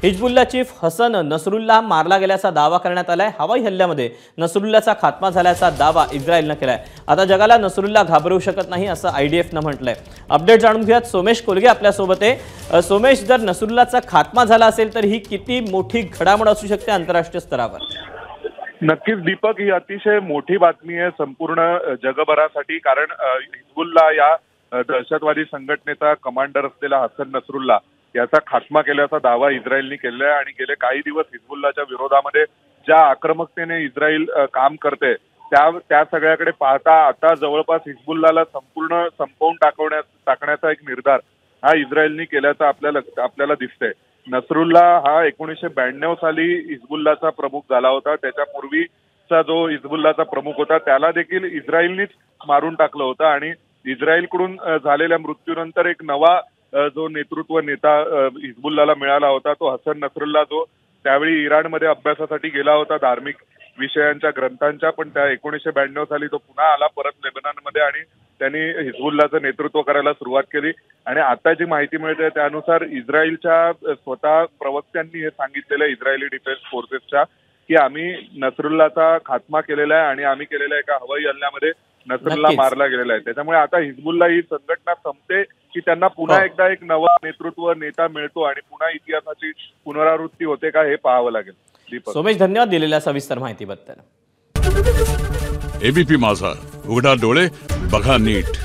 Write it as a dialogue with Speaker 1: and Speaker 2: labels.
Speaker 1: Hezbollah chief Hasan Nasrallah मारला गेल्याचा दावा करण्यात आलाय। हवाई हल्ल्यामध्ये नसरुल्लाहचा खात्मा झाल्याचा दावा इस्रायलनं केलाय। आता जगाला नसरुल्लाह घाबरवू शकत नाही असं आयडीएफनं म्हटलंय। अपडेट जाणून घेऊयात, सोमेश कोलगे आपल्या सोबत आहे। सोमेश, जर नसरुल्लाहचा खात्मा झाला असेल तर ही किती मोठी घडामोड असू शकते आंतरराष्ट्रीय स्तरावर?
Speaker 2: नक्कीच दीपक, ही अतिशय मोठी बातमी आहे संपूर्ण जगभरासाठी। कारण हिजबुल्ला या दहशतवादी संघटनेचा कमांडर असलेला हसन नसरुल्लाह याचा खात्मा केल्याचा दावा इस्रायलने केलेला आहे। आणि गेले काही दिवस हिजबुल्लाच्या विरोधामध्ये ज्या आक्रमकतेने इस्रायल काम करते त्या सगळ्याकडे पाहता आता जवळपास हिजबुल्लाला संपूर्ण संपवून टाकण्याचा एक निर्धार हा इस्रायलने केल्याचा आपल्याला दिसतंय। नसरुल्लाह हा 1992 साली हिजबुल्लाचा प्रमुख झाला होता। त्याच्यापूर्वीचा जो हिजबुल्लाचा प्रमुख होता त्याला देखील इस्रायलनीच मारून टाकलं होतं। आणि इस्रायलकडून झालेल्या मृत्यूनंतर एक नवा जो नेतृत्व नेता हिजबुल्लाला मिळाला होता तो हसन नसरुल्लाह, जो त्यावेळी इराणमध्ये अभ्यासासाठी गेला होता धार्मिक विषयांच्या ग्रंथांच्या, पण त्या 1992 साली तो पुन्हा आला परत लेबनॉनमध्ये आणि त्यांनी हिजबुल्लाचं नेतृत्व करायला सुरुवात केली। आणि आता जी माहिती मिळते त्यानुसार इस्रायलच्या स्वतः प्रवक्त्यांनी हे सांगितलेलं इस्रायली डिफेन्स फोर्सेसच्या की आम्ही नसरुल्लाहचा खात्मा केलेला आहे आणि आम्ही केलेल्या एका हवाई हल्ल्यामध्ये नसरुल्लाह मारला गेलेला आहे। त्याच्यामुळे आता हिजबुल्ला ही संघटना संपते की त्यांना पुन्हा एकदा एक नवा नेतृत्व नेता मिळतो आणि पुन्हा इतिहासाची पुनरावृत्ती होते का हे पाहावं लागेल। दीपक,
Speaker 1: सोमेश, धन्यवाद दिलेल्या सविस्तर माहितीबद्दल।
Speaker 3: एबीपी माझा, उघडा डोळे बघा नीट।